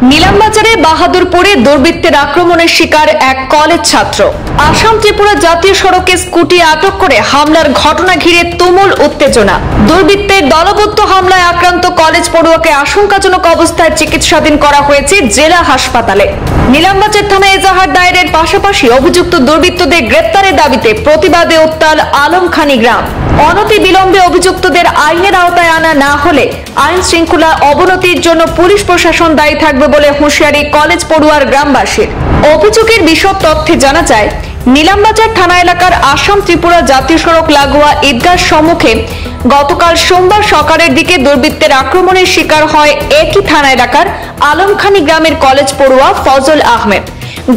নীলামবাজারে বাহাদুরপুরে দুর্বৃত্তের আক্রমণের শিকার এক কলেজ ছাত্র। আসাম ত্রিপুরা জাতীয় সড়কে স্কুটি আটক করে হামলার ঘটনা ঘিরে তুমুল উত্তেজনা। দুর্বৃত্তের দলবদ্ধ হামলায় আক্রান্ত কলেজ পড়ুয়াকে আশঙ্কাজনক অবস্থায় চিকিৎসাধীন করা হয়েছে জেলা হাসপাতালে। নীলামবাজার থানায় এজাহার দায়েরের পাশাপাশি অভিযুক্ত দুর্বৃত্তদের গ্রেপ্তারের দাবিতে প্রতিবাদে উত্তাল আলমখানি গ্রাম। অনতি বিলম্বে অভিযুক্তদের আইনের আওতায় আনা না হলে আইন শৃঙ্খলা অবনতির জন্য পুলিশ প্রশাসন দায়ী থাকবে বলে হুঁশিয়ারি কলেজ পড়ুয়ার গ্রামবাসীর। অভিযোগের বিশদ তথ্যে জানা যায়, নীলামবাজার থানা এলাকার আসাম ত্রিপুরা জাতীয় সড়ক লাগোয়া ঈদগাহ সম্মুখে গতকাল সোমবার সকালের দিকে দুর্বৃত্তের আক্রমণের শিকার হয় একই থানা এলাকার আলমখানি গ্রামের কলেজ পড়ুয়া ফজল আহমেদ।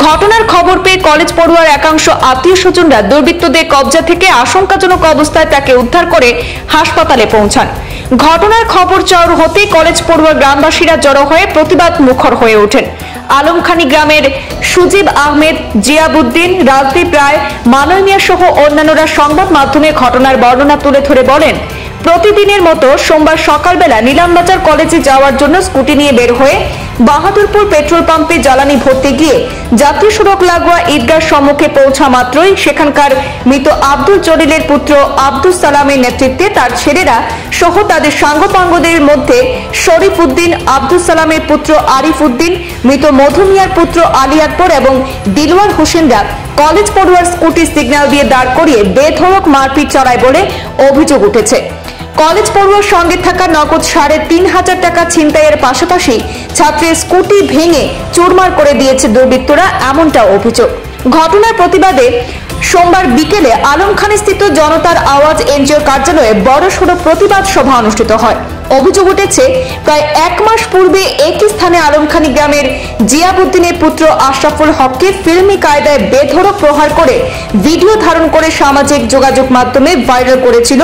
ঘটনার খবর পেয়ে কলেজ পড়ুয়ার একাংশ আত্মীয় স্বজনরা দুর্বৃত্তদের কবজা থেকে আশঙ্কাজনক অবস্থায় তাকে উদ্ধার করে হাসপাতালে পৌঁছান। ঘটনার খবর চাউর হতেই কলেজ পড়ুয়া গ্রামবাসীরা জড়ো হয়ে প্রতিবাদ মুখর হয়ে ওঠেন। আলমখানি গ্রামের সুজিব আহমেদ, জিয়াবুদ্দিন, রাজদীপ রায়, মানয় মিয়া সহ অন্যান্যরা সংবাদ মাধ্যমে ঘটনার বর্ণনা তুলে ধরে বলেন, প্রতিদিনের মতো সোমবার সকালবেলা নীলামবাজার কলেজে যাওয়ার জন্য স্কুটি নিয়ে বের হয়ে বাহাদুরপুর পেট্রোল পাম্পে জ্বালানি ভরতে গিয়ে জাতীয় সড়ক লাগোয়া ঈদগাহ সম্মুখে পৌঁছা মাত্রই সেখানকার মৃত আব্দুল জলিলের পুত্র আব্দুল সালামের নেতৃত্বে তার ছেলেরা সহ তাদের সাঙ্গপাঙ্গদের মধ্যে শরীফ উদ্দিন, আব্দুল সালামের পুত্র আরিফ উদ্দিন, মৃত মধু মিয়ার পুত্র আলী আকবর এবং দিলওয়ার হোসেনরা কলেজ পড়ুয়ার স্কুটি সিগন্যাল দিয়ে দাঁড় করিয়ে বেধড়ক মারপিট চালায় বলে অভিযোগ উঠেছে। কলেজ পড়ুয়ার সঙ্গে থাকা নগদ ৩৫০০ টাকা ছিনতাইয়ের পাশাপাশি ছাত্রের স্কুটি ভেঙে চুরমার করে দিয়েছে দুর্বৃত্তরা, এমনটা অভিযোগ। ঘটনার প্রতিবাদে সোমবার বিকেলে আলমখানি স্থিত জনতার আওয়াজ এনজিওর কার্যালয়ে বড়সড় প্রতিবাদ সভা অনুষ্ঠিত হয়। অভিযোগ উঠেছে, প্রায় ১ মাস পূর্বে একই স্থানে আলমখানি গ্রামের জিয়াবুদ্দিনের পুত্র আশরাফুল হককে ফিল্মি কায়দায় বেধড়ক প্রহার করে ভিডিও ধারণ করে সামাজিক যোগাযোগ মাধ্যমে ভাইরাল করেছিল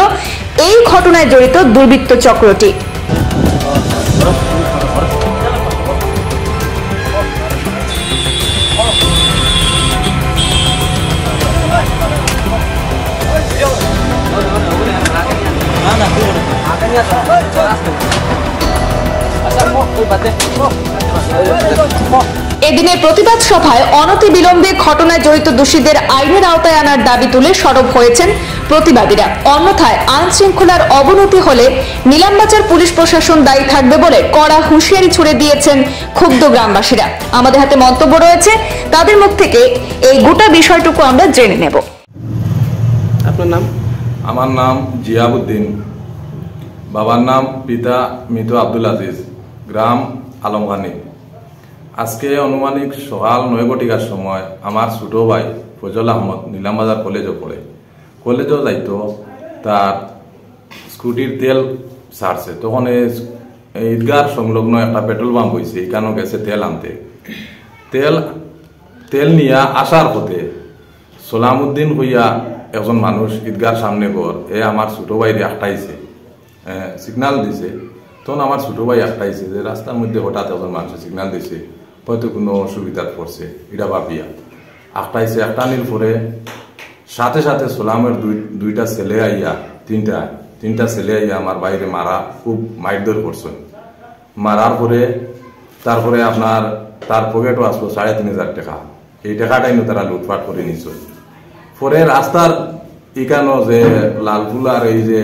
এই ঘটনায় জড়িত দুর্বৃত্ত চক্রটি। এদিনের প্রতিবাদ সভায় অনতি বিলম্বে ঘটনায় জড়িত দোষীদের আইনের আওতায় আনার দাবি তুলে সরব হয়েছেন প্রতিবাদীরা। অন্যথায় আইন শৃঙ্খলার অবনতি হলে নীলামবাজার পুলিশ প্রশাসন দায়ী থাকবে বলে কড়া হুঁশিয়ারি ছুড়ে দিয়েছেন ক্ষুব্ধ গ্রামবাসীরা। আমাদের হাতে মন্তব্য রয়েছে, তাদের মুখ থেকে এই গোটা বিষয়টুকু আমরা জেনে নেব। আপনার নাম? আমার নাম জিয়াবুদ্দিন, বাবার নাম পিতা মৃত আব্দুল আজিজ, গ্রাম আলমখানি। আজকে আনুমানিক সকাল ৯টার সময় আমার ছোট ভাই ফজল আহমদ নীলামবাজার কলেজে পড়ে। কলেজেও যাইতো, তার স্কুটির তেল ছাড়ছে। তখন ঈদগাহ সংলগ্ন একটা পেট্রোল পাম্প হয়েছে, এখানেও গেছে তেল আনতে। তেল নিয়ে আসার পথে সোলামউদ্দিন হইয়া একজন মানুষ ঈদগাহর সামনে ঘর, আমার ছোট ভাইরে আটকাইছে, সিগনাল দিছে। তখন আমার ছোট ভাই আটকাইছে যে রাস্তার মধ্যে হঠাৎ একজন মানুষের সিগনাল দিছে, হয়তো কোনো অসুবিধার পড়ছে, এটা ভাবিয়া আটকাইছে। আটকানির পরে সাথে সাথে সোলামের দুইটা ছেলে আইয়া তিনটা ছেলে আইয়া আমার বাইরে মারা, খুব মারধর করছেন। মারার পরে তারপরে আপনার তার পকেটও আসলো ৩৫০০ টাকা। এই টাকাটাই তারা লুটপাট করে নিছ। পরে রাস্তার এখানো যে লালফুলার এই যে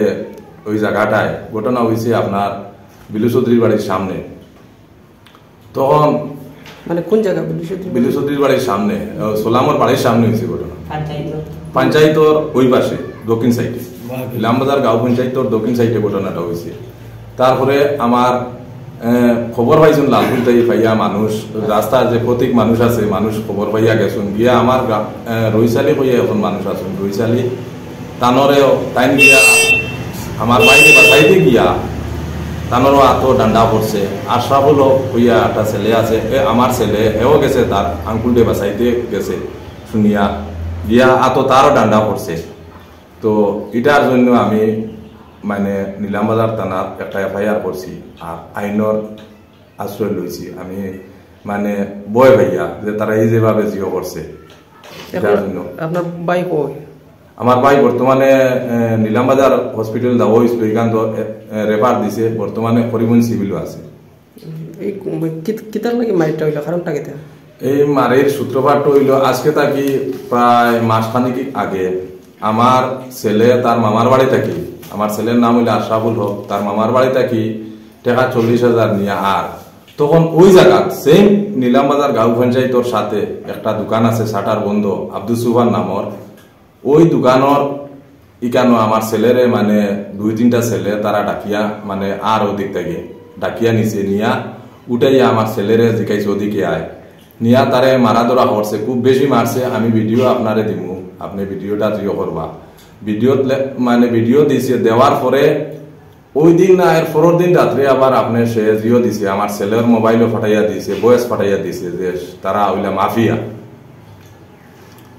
ওই জায়গাটায় ঘটনা হয়েছে আপনার বিলু চৌধুরীর বাড়ির সামনে। তখন মানে কোন জায়গা? বিলু চৌধুরীর বাড়ির সামনে, সোলামর বাড়ির সামনে হয়েছে ঘটনা। পঞ্চায়েতর ওই পাশে দক্ষিণ সাইডে, নীলামবাজার গাঁও পঞ্চায়েতর দক্ষিণ সাইডে ঘটনাটা হয়েছে। তারপরে আমার খবর পাইছেন লালফুলতাই পাইয়া মানুষ, রাস্তার যে প্রতীক মানুষ আছে, মানুষ খবর পাইয়া গেছেন গিয়া আমার রইশালি হইয়া এখন মানুষ আছেন রইশালি তানরেও টাইম গিয়া আমার বাইরে বাসাইতে গিয়া তানরও আতো ডান্ডা পড়ছে। আশরাফুল হইয়া একটা ছেলে আছে, আমার ছেলে, এও গেছে তার আঙ্কুলটে বাসাইতে গেছে শুনিয়া গিয়া আতো তারও ডান্ডা পড়ছে। তো এটার জন্য আমি মানে নীলামবাজার থানার একটা FIR করছি আর আইনের আশ্রয় লইছি। আমি মানে বয় ভাইয়া যে তারা এই যেভাবে জিও করছে এটার জন্য। আপনার ভাই কই? আমার ভাই বর্তমানে নীলামবাজার হসপিটাল যাবো, এখান রেফার দিছে, বর্তমানে পরিবহন সিভিলও আছে। এই কিতার লাগে মাইটটা হইলো কারণটা কিতা? এই মারের সূত্রপাত হইল আজকে থাকি প্রায় মাসখানেক আগে আমার ছেলে তার মামার বাড়ি থাকি, আমার ছেলের নাম হইল আশরাফুল হক, তার মামার বাড়ি থাকি টাকা 40,000 নিয়ে। আর তখন ওই জায়গা সেম নীলামবাজার গাঁও পঞ্চায়েতর সাথে একটা দোকান আছে শাটার বন্ধ আব্দুল সুবহান নামর, ওই দোকানের ইকানো আমার ছেলেরে মানে 2-3টা ছেলে তারা ডাকিয়া মানে আর ওদিক থেকে ডাকিয়া নিচে নিয়া উঠাইয়া আমার ছেলেরে জিকাইছে ওদিকে আয় নিয়া তারে মারা ধরা করছে, খুব বেশি মারছে। আমি ভিডিও আপনারে দিব, আপনি ভিডিওটা জিও করবা। ভিডিও মানে ভিডিও দিছে, দেওয়ার পরে ওই দিন না এর পরের দিন রাত্রে আবার আপনি সে জিও দিছে, আমার ছেলের মোবাইলও ফাটাইয়া দিছে, বয়স ফাটাইয়া দিছে যে তারা হইলা মাফিয়া।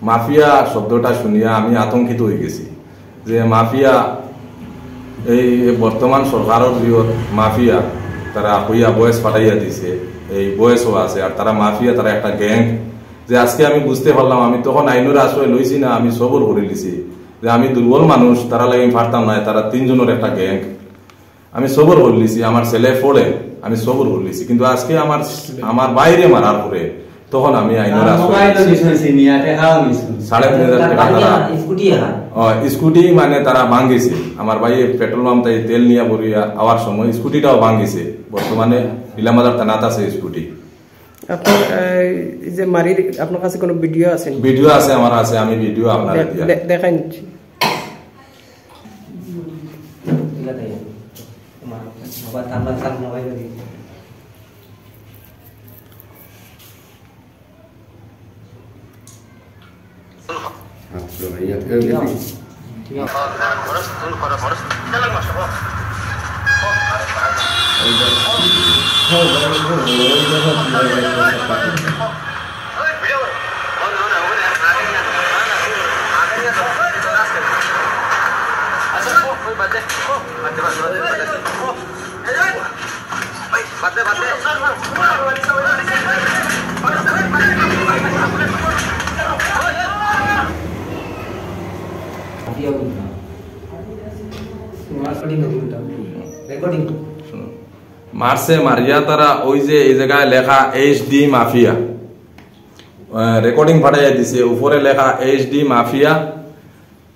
মাফিয়া শব্দটা শুনিয়া আমি আতঙ্কিত হয়ে গেছি যে মাফিয়া এই বর্তমান সরকারের বিরোধ মাফিয়া তারা হইয়া বয়স ফাটাইয়া দিছে, এই বয়সও আছে আর তারা মাফিয়া, তারা একটা গ্যাং। যে আজকে আমি বুঝতে পারলাম, আমি তখন আইনের আশ্রয় লইছি না, আমি সবর করে লিছি যে আমি দুর্বল মানুষ, তারা লাগে আমি পারতাম না, তারা 3 জনের একটা গ্যাং। আমি সবর করে লিছি, আমার ছেলে পড়ে আমি সবর করে লিছি, কিন্তু আজকে আমার বাইরে মারার পরে তখন আমি আইনের আশ্রয় স্কুটি মানে তারা ভাঙ্গিছে। আমার ভাই পেট্রোল পাম্প তাই তেল নিয়ে বরিয়া আওয়ার সময় স্কুটিটাও ভাঙ্গিছে, বর্তমানে নীলামবাজার থানাত আছে স্কুটি। আপনার যে মারির আপনার কাছে কোনো ভিডিও আছে? ভিডিও আছে, আমার আছে, আমি ভিডিও আপনার দেখাই নিচ্ছি। মারছে, মারিয়া তারা ওই যে এই জায়গায় লেখা HD মাফিয়া, রেকর্ডিং ফাটাইয়া দিছে, উপরে লেখা HD মাফিয়া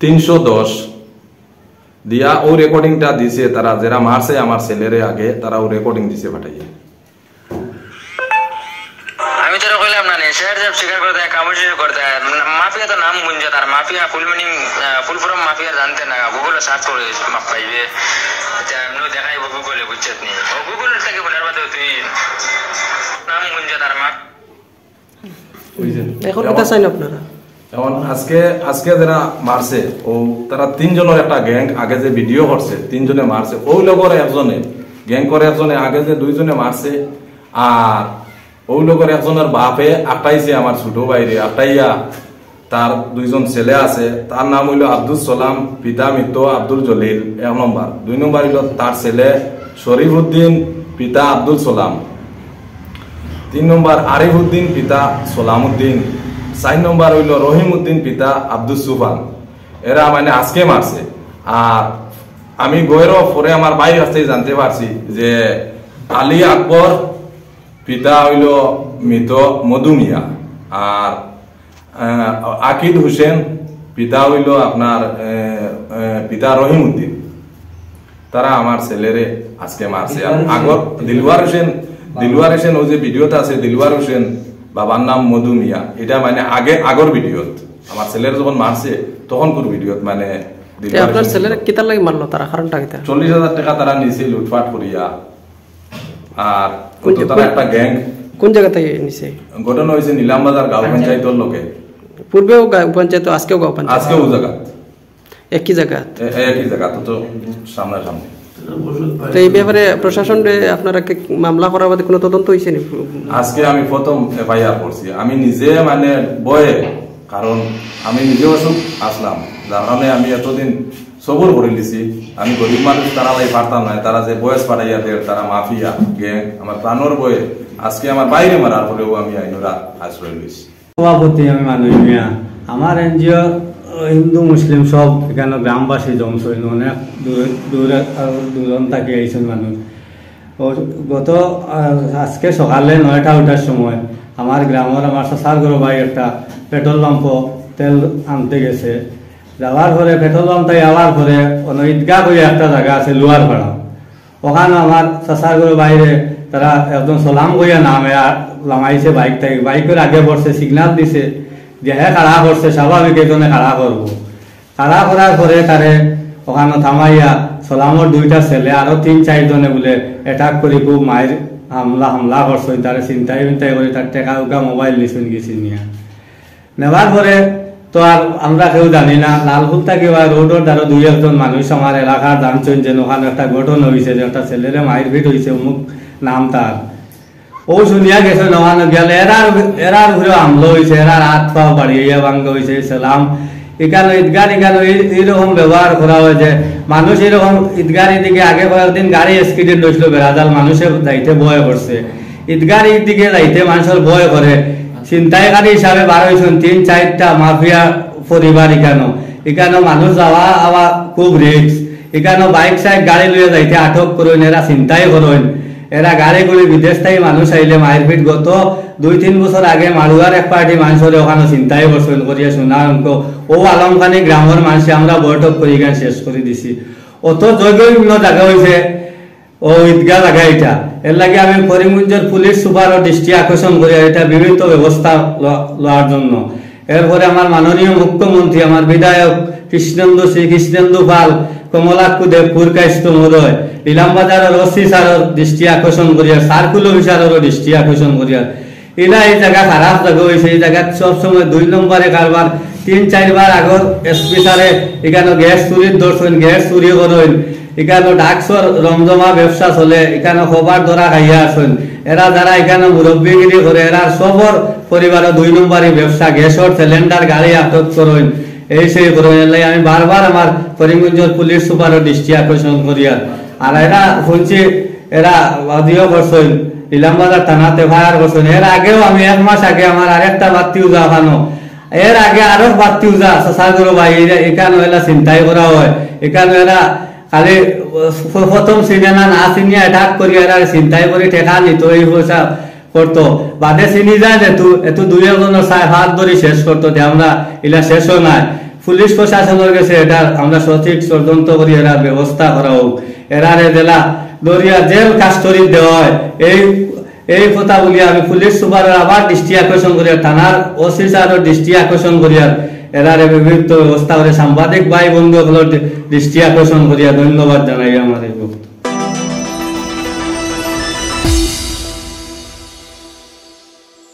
310 দিয়া ও রেকর্ডিংটা দিছে তারা, যারা মারছে আমার ছেলেরে আগে তারা ও রেকর্ডিং দিছে ফাটাইয়া। আমি তো কইলাম না স্যার জব স্বীকার করতে কামড় করতে মাফিয়া তো নাম গুঞ্জে, তার mafia full meaning full form mafia জানতে না, গুগলে সার্চ করে মাপ পাইবে, এমনি দেখাইব গুগলে, বুঝছত নি? ও গুগল থেকে বলার বাদে তুই নাম গুঞ্জে তার মাপ এখন কথা চাই না আপনারা। এখন আজকে যারা মারছে ও তারা 3 জনের একটা গ্যাং, আগে যে ভিডিও করছে 3 জনে মারছে, ওই লোকের একজনে গ্যাং করে একজনে আগে যে 2 জনে মারছে, আর ওই লোকের একজনের বাপে আটাইছে আমার ছোট বাইরে আটাইয়া, তার 2 জন ছেলে আছে, তার নাম হইল আব্দুল সালাম, পিতা মৃত আব্দুল জলিল 1 নম্বর, 2 নম্বর হইল তার ছেলে শরীফ উদ্দিন, পিতা আব্দুল সালাম, 3 নম্বর আরিফ উদ্দিন, পিতা সালাম উদ্দিন, 4 নম্বর হইল রহিম উদ্দিন, পিতা আব্দুল সুবহান। এরা মানে আজকে মারছে। আর আমি গৌরব পরে আমার ভাই কাছে জানতে পারছি যে আলী আকবর, পিতা হইল মৃত মধুমিয়া, আর আকিদ হোসেন, পিতা হইল আপনার পিতা রহিম উদ্দিন, তারা আমার ছেলেরে আজকে মারছে। আগর দিলওয়ার হোসেন ওই যে ভিডিওটা আছে, দিলওয়ার হোসেন বাবার নাম মধু মিয়া, এটা মানে আগর ভিডিও, আমার ছেলের যখন মারছে তখন কোন ভিডিও মানে আপনার ছেলের কিতার লাগে মারলো তারা, কারণটা কিতা? 40,000 টাকা তারা নিছে লুটপাট করিয়া। আর তারা একটা গ্যাং কোন জায়গা থেকে নিছে? ঘটনা হয়েছে নীলামবাজার গাঁও পঞ্চায়েতের লোকে, পূর্বেও গাঁও পঞ্চায়েত, আজকেও গাঁও পঞ্চায়েত, আজকেও জায়গা একই জায়গা, তো সামনাসামনি। তো এই ব্যাপারে প্রশাসন আপনারা মামলা করার বাদে কোনো তদন্ত হয়েছে নি? আজকে আমি প্রথম FIR করছি, আমি নিজে মানে বয়ে, কারণ আমি নিজেও আসলাম, যার কারণে আমি এতদিন সবর করে লিছি। আমি গরিব মানুষ, তারা লাই পারতাম না, তারা যে বয়স পাঠাইয়া দেয় তারা মাফিয়া গ্যাং, আমার প্রাণর বয়ে আজকে আমার বাইরে মারার পরেও আমি আইনের আশ্রয় লইছি। সভাপতি আমি মানুষ মিয়া, আমার NGO হিন্দু মুসলিম সব এখানে গ্রামবাসী জমছে, অনেক দূরে দূজন থাকি আইছেন মানুষ। গত আজকে সকালে 9টার সময় আমার গ্রামের আমার চাচার ঘর ভাই একটা পেট্রোল পাম্প তেল আনতে গেছে। যাওয়ার পরে পেট্রোল পাম্পটাই যাওয়ার পরে ঈদগাহ হয়ে একটা জায়গা আছে লোয়ার ভাড়া, ওখানে আমার চাচার ঘর বাইরে তারা একদম সালাম কইয়া নামাইছে বাইকের আগে পড়ছে, সিগনাল দিছে যে হ্যাঁ খাড়া করছে, স্বাভাবিক এখানে খাড়া করবো। খাড়া করার পরে তারে ওখানে থামাইয়া সালামর 2টা ছেলে আরো 3-4 জনে বলে অ্যাটাক করি খুব মায়ের হামলা করছে, তারে চিন্তাই করে তার টেকা উকা মোবাইল নিছুন গেছি নিয়ে। নেওয়ার পরে তো আর আমরা কেউ জানি না, লালফুল থাকি বা রোডের দ্বারা 2-1 মানুষ আমার এলাকার জানছেন যে ওখানে একটা ঘটনা হয়েছে, যে একটা ছেলেরে মায়ের ভিট হয়েছে, অমুক নাম তার। ও শুনিয়া গেছে ওখানে গেলে এরার ঘুরে হামলা হয়েছে, এরার হাত পাও বাড়িয়ে ভাঙ্গ হয়েছে। সালাম এখানে ঈদগাহ এইরকম ব্যবহার করা হয়েছে, মানুষ এরকম ঈদগাহ দিকে আগে কয়েকদিন গাড়ি স্পিডে ঢুকছিল বেড়াদাল, মানুষের যাইতে ভয় করছে। ঈদগাহ দিকে যাইতে মানুষের ভয় করে, ছিনতাইকারী হিসাবে বার হয়েছেন 3-4টা মাফিয়া পরিবার। এখানে মানুষ যাওয়া আওয়া খুব রিস্ক। এখানে বাইক সাইক গাড়ি লইয়া যাইতে আটক করেন, এরা চিন্তাই করেন। এরা গাড়িগুলি বিদেশ থেকে মানুষ আইলে মারপিট। গত 2-3 বছর আগে মাড়ুয়ার এক পার্টি মানুষের ওখানে চিন্তাই করছেন করিয়া শোনা অঙ্ক ও আলমখানি গ্রামের মানুষে আমরা বৈঠক করি গান শেষ করে দিছি। অত জৈবন্য জায়গা হয়েছে ও ঈদগাহ জায়গা এটা। এর লাগে আমি করিমগঞ্জের পুলিশ সুপারও দৃষ্টি আকর্ষণ করি এটা বিভিন্ন ব্যবস্থা লওয়ার জন্য। এরপরে আমার মাননীয় মুখ্যমন্ত্রী, আমার বিধায়ক শ্রী কৃষ্ণেন্দু পাল, কমলাক্ষু দেব, পুরকাইস্ত মহোদয়, ইলামবাজারের ওসি স্যারের দৃষ্টি আকর্ষণ করিয়ার, সার্কুল অফিসারেরও দৃষ্টি আকর্ষণ করিয়ার। এরা এই জায়গা খারাপ জায়গা হয়েছে, এই জায়গা সবসময় 2 নম্বরে কারবার। 3-4 বার আগর এসপি স্যারে এখানে গ্যাস চুরির দর্শন, গ্যাস চুরি করেন। এখানে ডাকসর রমজমা ব্যবসা চলে, এখানে খবর ধরা খাইয়া আসেন। এরা যারা এখানে মুরব্বীগিরি করে, এরা সবর পরিবারের 2 নম্বরই ব্যবসা, গ্যাসর সিলিন্ডার গাড়ি আটক করেন, এই সেই করেন। আমি বারবার আমার করিমগঞ্জের পুলিশ সুপারের দৃষ্টি আকর্ষণ করিয়ার। আর এরা শুনছি এরা বাদিও করছেন, ইলামবাজার থানাতে ফায়ার করছেন। এর আগেও আমি 1 মাস আগে আমার আরেকটা বাতি উজা খানো, এর আগে আরো বাতি উজা সাসাগুলো ভাই এখানে এলা চিন্তাই করা হয়। এখানে এরা খালি প্রথম সিনেমা না চিনিয়া অ্যাটাক করি, এরা চিন্তাই করে টেকা নিত, এই পয়সা করতো। বাদে চিনি যায় এত 2-1 হাত ধরে শেষ করতো। আমরা এলা শেষও নাই, পুলিশ প্রশাসনের কাছে এটা আমরা সঠিক তদন্ত করি, এরা ব্যবস্থা করা হোক। এরারে জেলা দরিয়া জেল কাস্টরি দেওয়া হয়, এই কথা বলি আমি পুলিশ সুপারের আবার দৃষ্টি আকর্ষণ করি, থানার ওসি স্যারের দৃষ্টি আকর্ষণ করিয়ার। এরারে বিভিন্ন ব্যবস্থা করে সাংবাদিক ভাই বন্ধুগুলোর দৃষ্টি আকর্ষণ করিয়া ধন্যবাদ জানাই আমার এই বক্তব্য।